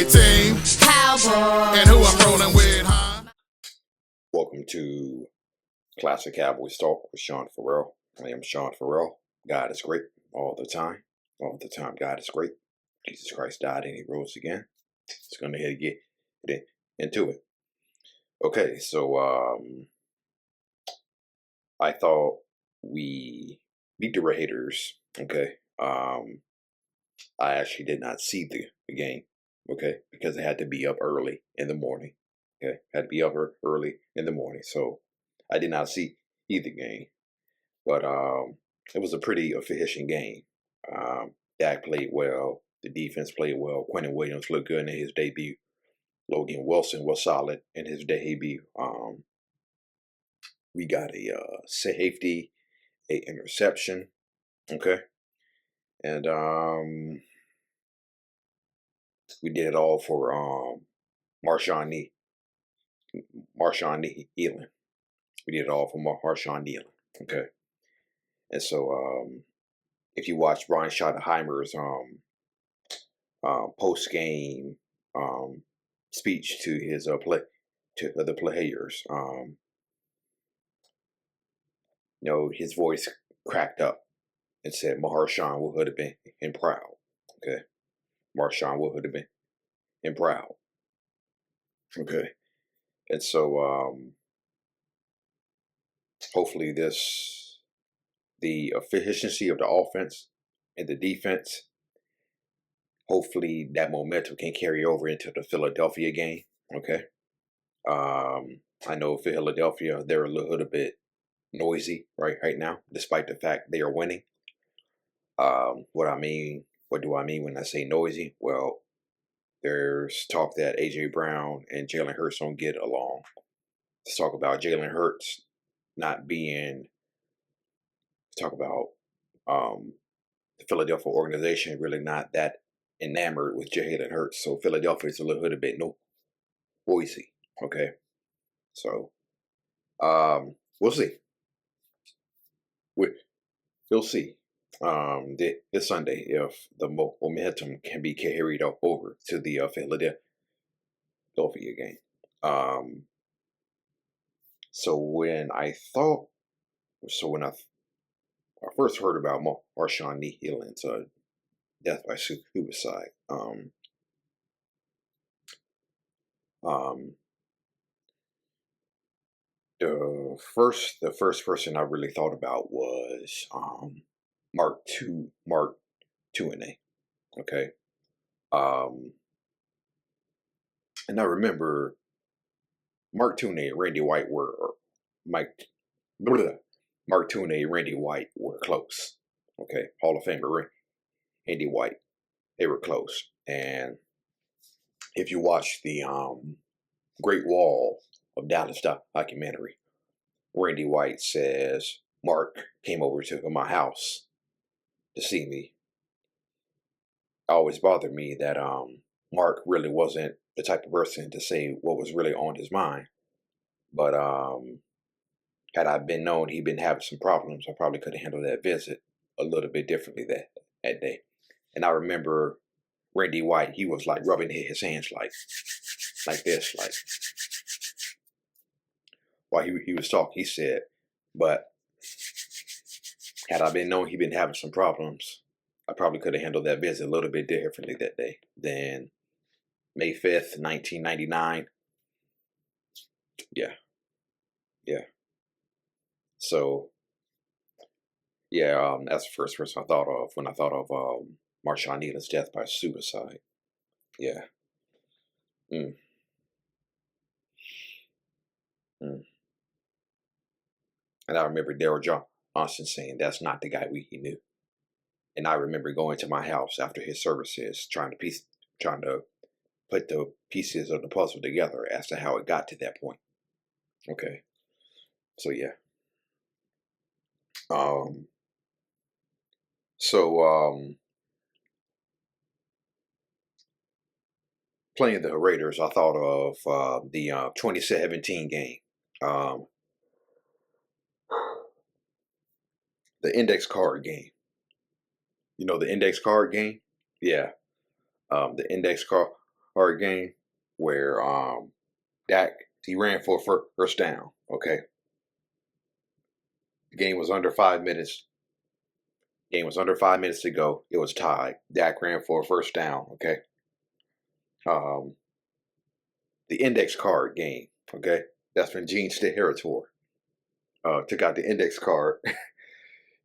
team. Cowboys. And who I'm rolling with, huh? Welcome to Classic Cowboys Talk with Sean Farrell. I am Sean Farrell. God is great all the time. All the time, God is great. Jesus Christ died and he rose again. It's going to get into it. Okay, so I thought we beat the Raiders. Okay. I actually did not see the game. Okay, because I had to be up early in the morning. Okay, had to be up early in the morning, so I did not see either game. But it was a pretty efficient game. Dak played well. The defense played well. Quentin Williams looked good in his debut. Logan Wilson was solid in his debut. We got a safety, a interception. Okay, and we did it all for Marshawn Kneeland. We did it all for Marshawn Kneeland. Okay, and so if you watch Brian Schottenheimer's post game speech to his to the players, his voice cracked up and said Marshawn would have been proud. Okay, Marshawn would have been proud. Okay, and so hopefully the efficiency of the offense and the defense, hopefully that momentum can carry over into the Philadelphia game. Okay. I know Philadelphia, they're a little bit noisy right now, despite the fact they are winning. What do I mean when I say noisy? Well, there's talk that AJ Brown and Jalen Hurts don't get along. Let's talk about Jalen Hurts not being. Talk about the Philadelphia organization really not that enamored with Jalen Hurts. So Philadelphia is a little bit noisy. Okay, so we'll see. We'll see this Sunday if the momentum can be carried over to the Philadelphia game. So when I first heard about Marshawn Kneeland's death by suicide, the first person I really thought about was Mark Tuinei. Okay, and I remember Mark Tuinei and Randy White Mark Tuinei and Randy White were close. Okay, Hall of Famer Randy White, they were close. And if you watch the Great Wall of Dallas documentary, Randy White says Mark came over to my house to see me. It always bothered me that Mark really wasn't the type of person to say what was really on his mind. But had I been known he'd been having some problems, I probably could have handled that visit a little bit differently that day. And I remember Randy White, he was like rubbing his hands like this, like while he was talking. He said, but had I been known he'd been having some problems, I probably could have handled that visit a little bit differently that day. Then May 5th, 1999. Yeah. So, yeah, that's the first person I thought of when I thought of Marshawn Kneeland's death by suicide. Yeah. And I remember Daryl Johnson saying that's not the guy he knew. And I remember going to my house after his services, trying to put the pieces of the puzzle together as to how it got to that point. Okay. So yeah. Playing the Raiders, I thought of the 2017 game. The index card game. You know the index card game? Yeah. The index card card game where Dak, he ran for a first down. Okay, the game was under 5 minutes. Game was under 5 minutes to go. It was tied. Dak ran for a first down. Okay. Um, the index card game. Okay, that's when Gene's territory. Took out the index card.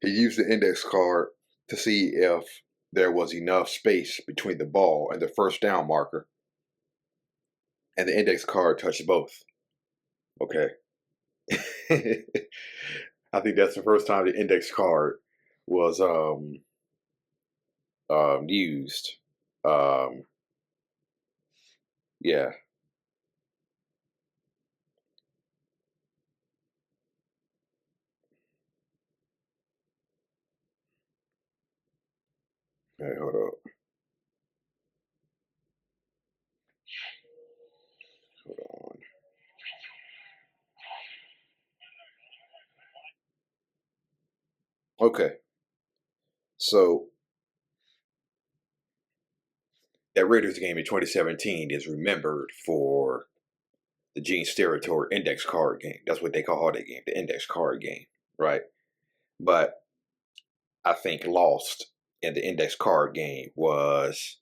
He used the index card to see if there was enough space between the ball and the first down marker, and the index card touched both. Okay. I think that's the first time the index card was used. Um, yeah. Hey, hold up. Hold on. Okay. So that Raiders game in 2017 is remembered for the Gene's territory index card game. That's what they call that game, the index card game, right? But I think lost in the index card game was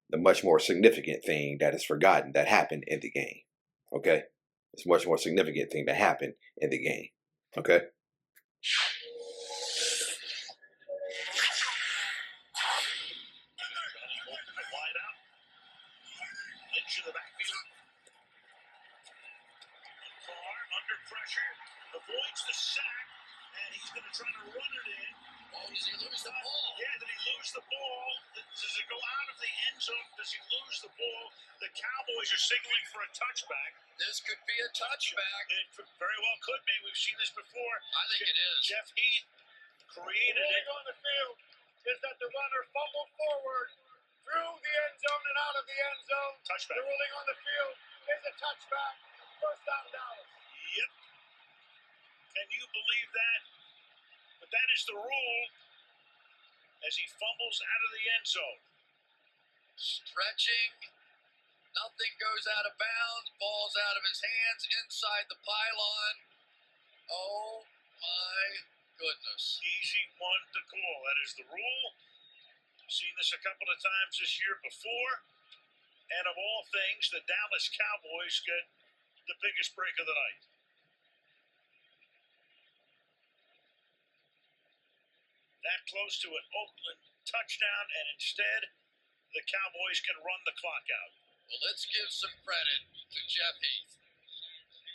the much more significant thing that is forgotten that happened in the game. Okay? It's a much more significant thing that happened in the game. Okay? Into the backfield. Carr under pressure, avoids the sack, and he's going to try to run it in. Oh, does he lose the ball? Yeah, did he lose the ball? Does it go out of the end zone? Does he lose the ball? The Cowboys are signaling for a touchback. This could be a touchback. It very well could be. We've seen this before. I think it is. Jeff Heath created it. On the field is that the runner fumbled forward through the end zone and out of the end zone. Touchback. The ruling on the field is a touchback. First down, Dallas. Yep. Can you believe that? But that is the rule as he fumbles out of the end zone. Stretching. Nothing goes out of bounds. Ball's out of his hands inside the pylon. Oh my goodness. Easy one to call. That is the rule. Seen this a couple of times this year before. And of all things, the Dallas Cowboys get the biggest break of the night. That close to an Oakland touchdown, and instead, the Cowboys can run the clock out. Well, let's give some credit to Jeff Heath.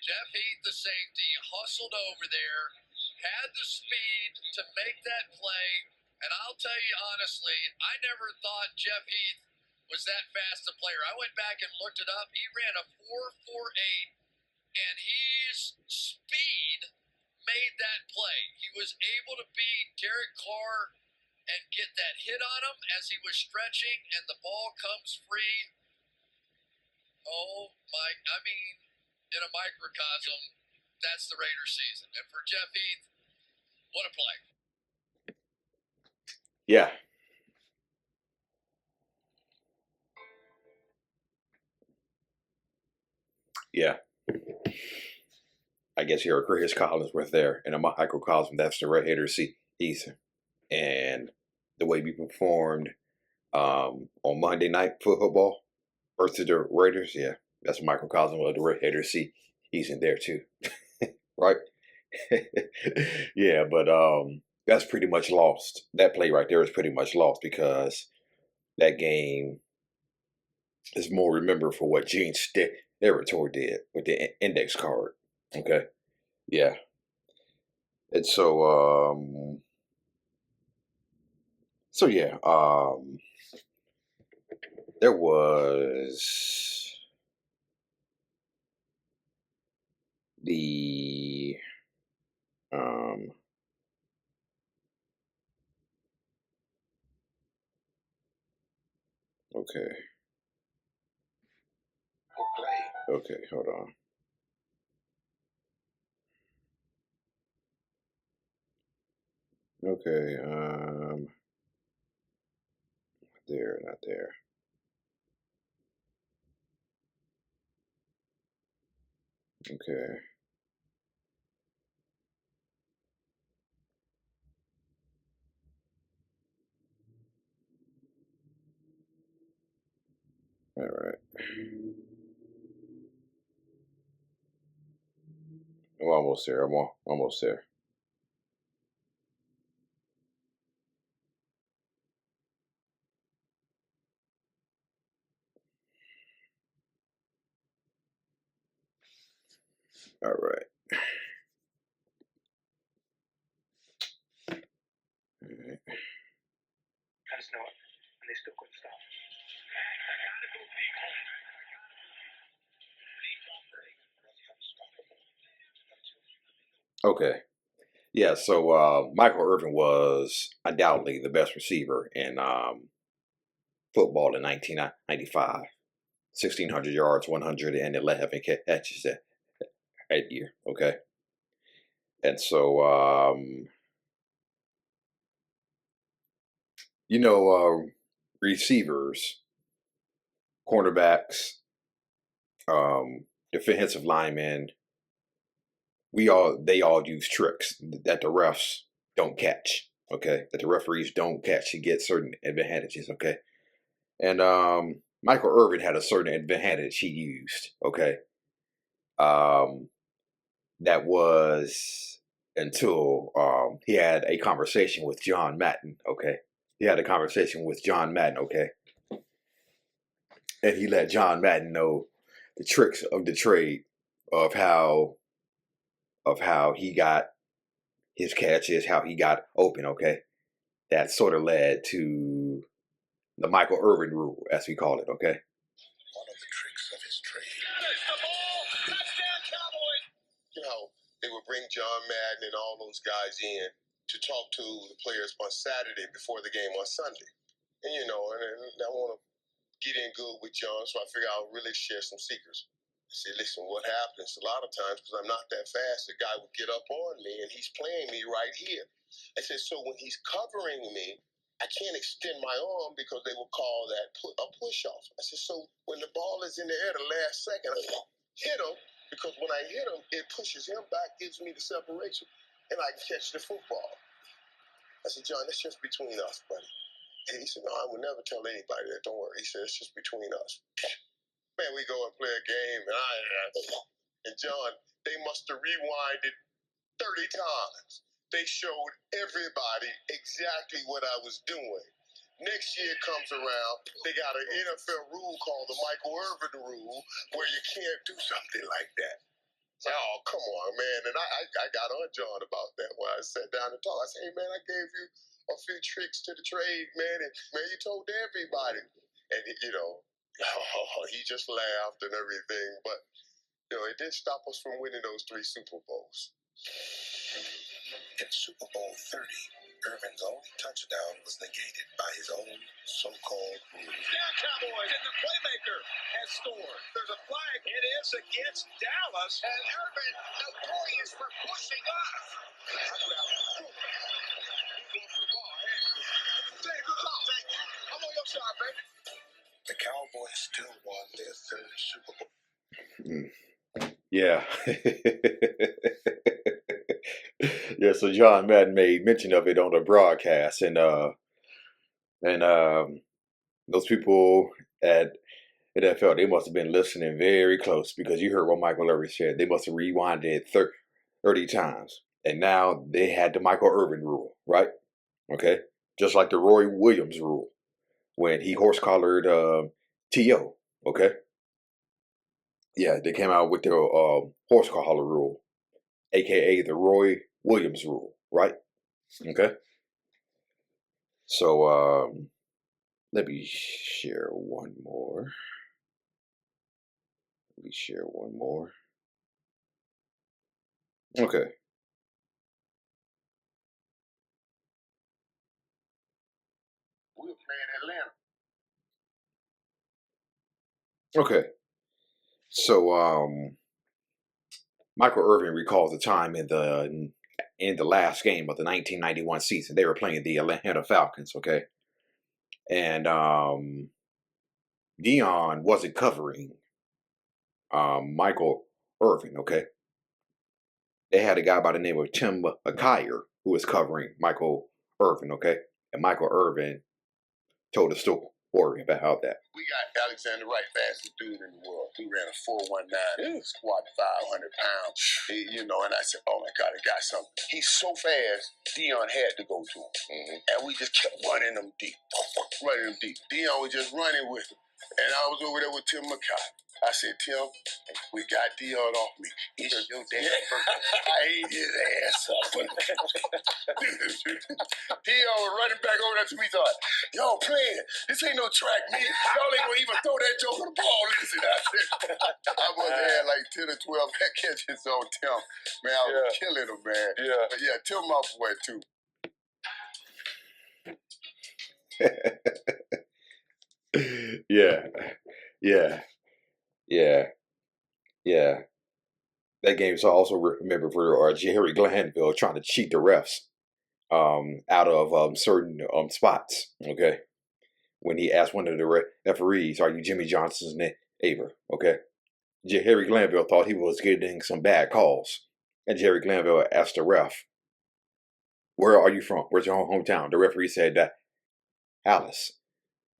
Jeff Heath, the safety, hustled over there, had the speed to make that play. And I'll tell you honestly, I never thought Jeff Heath was that fast a player. I went back and looked it up. He ran a 4.48, and his speed made that play. He was able to beat Derek Carr and get that hit on him as he was stretching, and the ball comes free. Oh my, I mean, in a microcosm, that's the Raiders season. And for Jeff Heath, what a play. Yeah. Yeah. I guess here Chris Collins was there in a microcosm. That's the Red Hater season. And the way we performed on Monday Night Football versus the Raiders, yeah, that's a microcosm of the Red Hater season there too. Right? Yeah, but that's pretty much lost. That play right there is pretty much lost because that game is more remembered for what Gene Territory did with the index card. Okay. Yeah. And so yeah, there was the okay. Okay, hold on. Okay, not there. Okay. All right. I'm almost there. I'm almost there. All right. All right. I just know it, and they still couldn't stop. Okay. Yeah, so Michael Irvin was undoubtedly the best receiver in football in 1995. 1,600 yards, 111 catches that year. Okay. And so, receivers, cornerbacks, defensive linemen, they all use tricks that the refs don't catch. Okay. That the referees don't catch to get certain advantages. Okay. And Michael Irvin had a certain advantage he used. Okay. That was until he had a conversation with John Madden. Okay. He had a conversation with John Madden. Okay. And he let John Madden know the tricks of the trade of how he got his catches, how he got open. Okay. That sort of led to the Michael Irvin rule, as we call it. Okay. One of the tricks of his trade. The ball, touchdown Cowboys. You know, they would bring John Madden and all those guys in to talk to the players on Saturday before the game on Sunday. And, and I want to get in good with John, so I figure I'll really share some secrets. I say, listen, what happens a lot of times, because I'm not that fast, the guy would get up on me, and he's playing me right here. I said, so when he's covering me, I can't extend my arm because they will call that a push-off. I said, so when the ball is in the air the last second, I hit him, because when I hit him, it pushes him back, gives me the separation, and I can catch the football. I said, John, that's just between us, buddy. And he said, no, I would never tell anybody that. Don't worry. He said, it's just between us. Man, we go and play a game, and John, they must have rewinded 30 times. They showed everybody exactly what I was doing. Next year comes around, they got an NFL rule called the Michael Irvin rule, where you can't do something like that. So, oh, come on, man. And I got on John about that when I sat down and talked. I said, hey, man, I gave you a few tricks to the trade, man. And, man, you told everybody. And, he just laughed and everything. But, it didn't stop us from winning those 3 Super Bowls. In Super Bowl 30, Irvin's only touchdown was negated by his own so-called rule. Down Cowboys, and the playmaker has scored. There's a flag. It is against Dallas. And Irvin, notorious for pushing us. Good call. Thank you. I'm on your side, baby. The Cowboys still won their 3rd Super Bowl. Yeah. Yeah, so John Madden made mention of it on the broadcast, and those people at NFL, they must have been listening very close, because you heard what Michael Irvin said. They must have rewinded it 30 times, and now they had the Michael Irvin rule, right? Okay, just like the Roy Williams rule when he horse collared T.O. Okay, yeah, they came out with the horse collar rule, aka the Roy Williams rule, right? Okay. So let me share one more. Okay. We were playing Atlanta. Okay. So Michael Irvin recalls the time in the last game of the 1991 season. They were playing the Atlanta Falcons, okay? And Dion wasn't covering Michael Irvin, okay? They had a guy by the name of Tim McKyer who was covering Michael Irvin, okay? And Michael Irvin told a story about that. We got Alexander Wright, fastest dude in the world. He ran a 4.19, squat 500 pounds. You know, and I said, oh my God, I got something. He's so fast, Dion had to go to him. And we just kept running him deep. Dion was just running with him. And I was over there with Tim McKay. I said, Tim, we got Dion off me. He said, yo, Dad, I ate his ass up. Dion was running back over there to me, thought, y'all playing. This ain't no track meet. Y'all ain't gonna even throw that joke on the ball. Listen, I said, I must have had like 10 or 12 catches on Tim. Man, I was killing him, man. Yeah. But yeah, Tim my boy, too. Yeah. That game is also remembered for Jerry Glanville trying to cheat the refs out of certain spots, okay? When he asked one of the referees, are you Jimmy Johnson's neighbor, okay? Jerry Glanville thought he was getting some bad calls. And Jerry Glanville asked the ref, where are you from? Where's your hometown? The referee said that, Alice,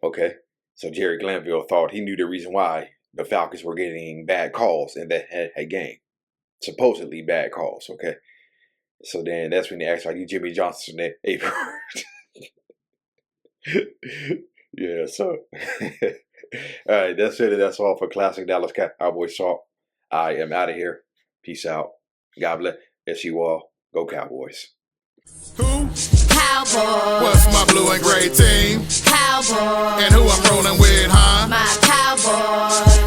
okay? So Jerry Glanville thought he knew the reason why the Falcons were getting bad calls in that game. Supposedly bad calls, okay? So then that's when they asked, are you Jimmy Johnson's neighbor? Yeah, so. All right, that's it. That's all for Classic Dallas Cowboys Talk. I am out of here. Peace out. God bless you all. Go Cowboys. Who? Cowboys. What's my blue and gray team? Cowboys. And who I'm rolling with, huh? My Cowboys.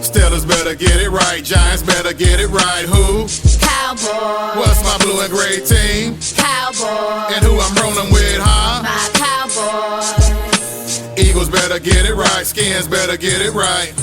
Steelers better get it right. Giants better get it right. Who? Cowboys. What's my blue and gray team? Cowboys. And who I'm rolling with, huh? My Cowboys. Eagles better get it right. Skins better get it right.